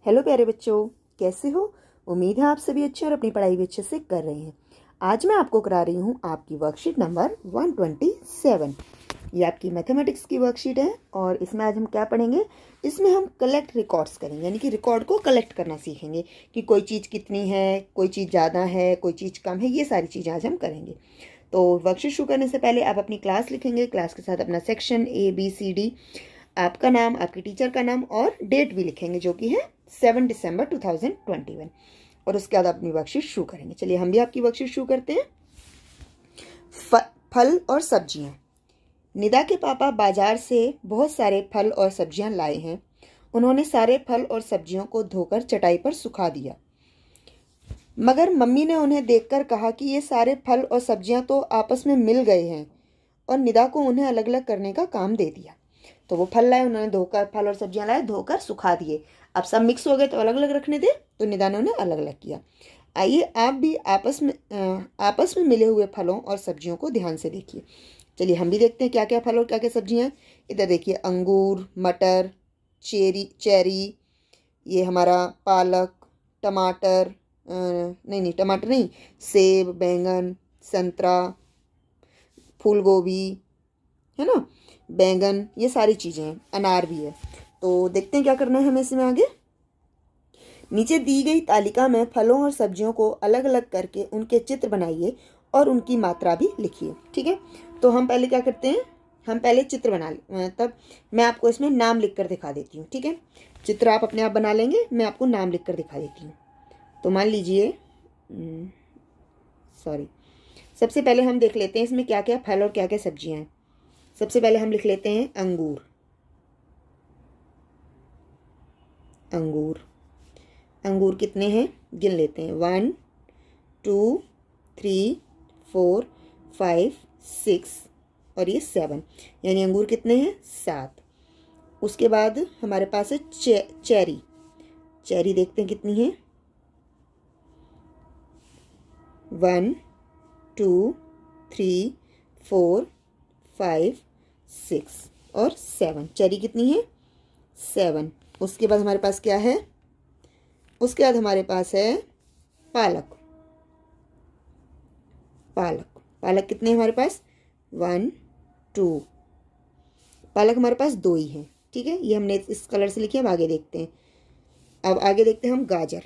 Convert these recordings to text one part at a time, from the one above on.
Hello प्यारे बच्चों, कैसे हो? उम्मीद है आप सभी अच्छे और अपनी पढ़ाई भी अच्छे से कर रहे हैं। आज मैं आपको करा रही हूँ आपकी वर्कशीट नंबर 127। ये आपकी मैथमेटिक्स की वर्कशीट है और इसमें आज हम क्या पढ़ेंगे? इसमें हम कलेक्ट रिकॉर्ड्स करेंगे, यानी कि रिकॉर्ड को कलेक्ट करना सीखेंगे कि कोई चीज़ कितनी है, कोई चीज़ ज़्यादा है, कोई चीज़ कम है। ये सारी चीज़ें आज हम करेंगे। तो वर्कशीट शुरू करने से पहले आप अपनी क्लास लिखेंगे, क्लास के साथ अपना सेक्शन ABCD, आपका नाम, आपके टीचर का नाम और डेट भी लिखेंगे जो कि है 7 दिसंबर 2021। और उसके बाद अपनी वर्कशीट शुरू करेंगे। चलिए हम भी आपकी वर्कशीट शुरू करते हैं। फल और सब्जियां। निदा के पापा बाजार से बहुत सारे फल और सब्जियां लाए हैं। उन्होंने सारे फल और सब्जियों को धोकर चटाई पर सुखा दिया, मगर मम्मी ने उन्हें देखकर कहा कि ये सारे फल और सब्जियां तो आपस में मिल गए हैं, और निदा को उन्हें अलग अलग करने का काम दे दिया। तो वो फल लाए, उन्होंने धोकर, फल और सब्जियां लाए, धोकर सुखा दिए। अब सब मिक्स हो गए तो अलग अलग रखने थे, तो निदा ने उन्हें अलग अलग किया। आइए आप भी आपस में मिले हुए फलों और सब्जियों को ध्यान से देखिए। चलिए हम भी देखते हैं क्या क्या फल और क्या क्या सब्जियां। इधर देखिए, अंगूर, मटर, चेरी, ये हमारा पालक, टमाटर, नहीं टमाटर नहीं, सेब, बैंगन, संतरा, फूल गोभी, है ना, बैंगन, ये सारी चीज़ें हैं। अनार भी है। तो देखते हैं क्या करना है हमें इसमें आगे। नीचे दी गई तालिका में फलों और सब्जियों को अलग अलग करके उनके चित्र बनाइए और उनकी मात्रा भी लिखिए। ठीक है, तो हम पहले क्या करते हैं, हम पहले चित्र बना तब मैं आपको इसमें नाम लिख कर दिखा देती हूँ। ठीक है, चित्र आप अपने आप बना लेंगे, मैं आपको नाम लिख कर दिखा देती हूँ। तो मान लीजिए, सबसे पहले हम देख लेते हैं इसमें क्या क्या फल और क्या क्या सब्जियां हैं। सबसे पहले हम लिख लेते हैं अंगूर। अंगूर अंगूर कितने हैं गिन लेते हैं। 1 2 3 4 5 6 और ये 7, यानी अंगूर कितने हैं? 7। उसके बाद हमारे पास है चेरी। चेरी देखते हैं कितनी है। 1 2 3 4 5 6 और 7। चेरी कितनी है? 7। उसके बाद हमारे पास क्या है? उसके बाद हमारे पास है पालक। पालक कितने हैं हमारे पास? 1 2। पालक हमारे पास 2 ही हैं। ठीक है, ये हमने इस कलर से लिखी है। अब आगे देखते हैं। अब आगे देखते हैं हम गाजर।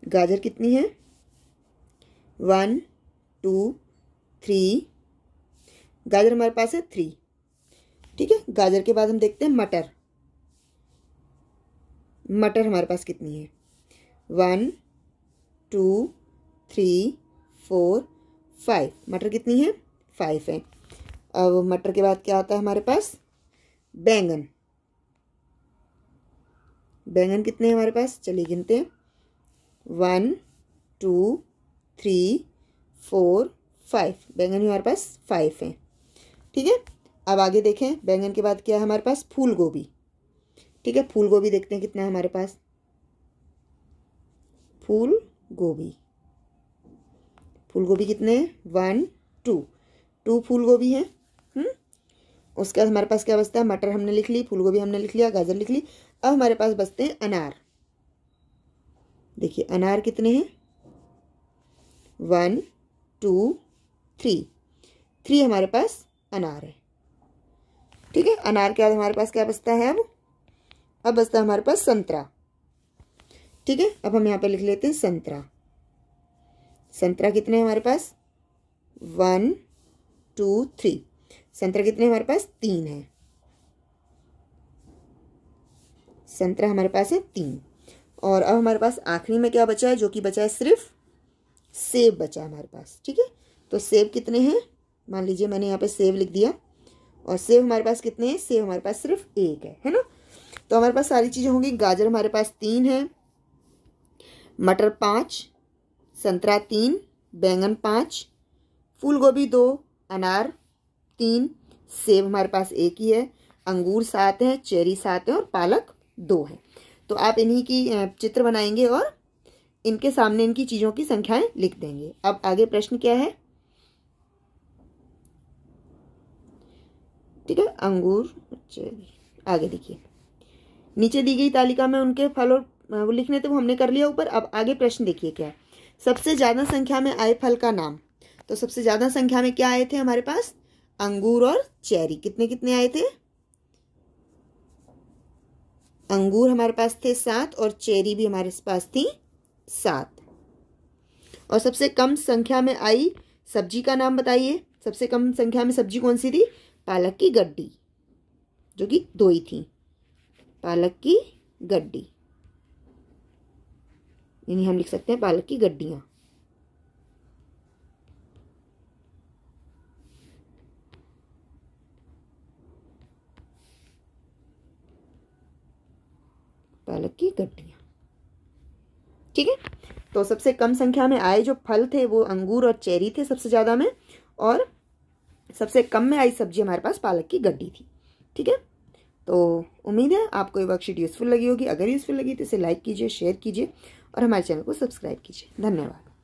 गाजर कितनी है? 1 2 3। गाजर हमारे पास है 3। ठीक है, गाजर के बाद हम देखते हैं मटर। मटर हमारे पास कितनी है? 1 2 3 4 5। मटर कितनी है? 5 है। अब मटर के बाद क्या आता है हमारे पास? बैंगन। बैंगन कितने हैं हमारे पास? चलिए गिनते हैं। 1 2 3 4 5। बैंगन भी हमारे पास 5 है। ठीक है, अब आगे देखें। बैंगन के बाद क्या है हमारे पास? फूल गोभी। ठीक है, फूल गोभी देखते हैं कितना है हमारे पास। फूल गोभी कितने हैं? 1 2 फूल गोभी है। उसके बाद हमारे पास क्या बचता है? मटर हमने लिख ली, फूल गोभी हमने लिख लिया, गाजर लिख ली। अब हमारे पास बचते हैं अनार। देखिए अनार कितने हैं? 1 2 3 हमारे पास अनार है। ठीक है, अनार के बाद हमारे पास क्या बचता है? अब बचता है हमारे पास संतरा। ठीक है, अब हम यहाँ पे लिख लेते हैं संतरा। संतरा कितने हैं हमारे पास? 1 2 3। संतरा कितने हमारे पास? 3 है। संतरा हमारे पास है 3। और अब हमारे पास आखिरी में क्या बचा है? जो कि बचा है सिर्फ सेब बचा है हमारे पास। ठीक है, तो सेब कितने हैं? मान लीजिए मैंने यहाँ पे सेब लिख दिया। और सेब हमारे पास कितने हैं? सेब हमारे पास सिर्फ 1 है ना। तो हमारे पास सारी चीज़ें होंगी। गाजर हमारे पास 3 है, मटर 5, संतरा 3, बैंगन 5, फूल गोभी 2, अनार 3, सेब हमारे पास 1 ही है, अंगूर 7 है, चेरी 7 है और पालक 2 है। तो आप इन्हीं की चित्र बनाएंगे और इनके सामने इनकी चीज़ों की संख्याएं लिख देंगे। अब आगे प्रश्न क्या है? ठीक है, अंगूर, चेरी। आगे देखिए, नीचे दी गई तालिका में उनके फल और वो लिखने थे, वो हमने कर लिया ऊपर। अब आगे प्रश्न देखिए क्या है। सबसे ज्यादा संख्या में आए फल का नाम। तो सबसे ज्यादा संख्या में क्या आए थे हमारे पास? अंगूर और चेरी। कितने कितने आए थे? अंगूर हमारे पास थे 7 और चेरी भी हमारे पास थी 7। और सबसे कम संख्या में आई सब्जी का नाम बताइए। सबसे कम संख्या में सब्जी कौन सी थी? पालक की गड्डी, जो कि 2 ही थी। पालक की गड्डी, यानी हम लिख सकते हैं पालक की गड्डियां। पालक की गड्डियां, ठीक है। तो सबसे कम संख्या में आए जो फल थे वो अंगूर और चेरी थे सबसे ज्यादा में, और सबसे कम में आई सब्जी हमारे पास पालक की गड्डी थी, ठीक है। तो उम्मीद है आपको ये वर्कशीट यूजफुल लगी होगी। अगर यूजफुल लगी तो इसे लाइक कीजिए, शेयर कीजिए और हमारे चैनल को सब्सक्राइब कीजिए। धन्यवाद।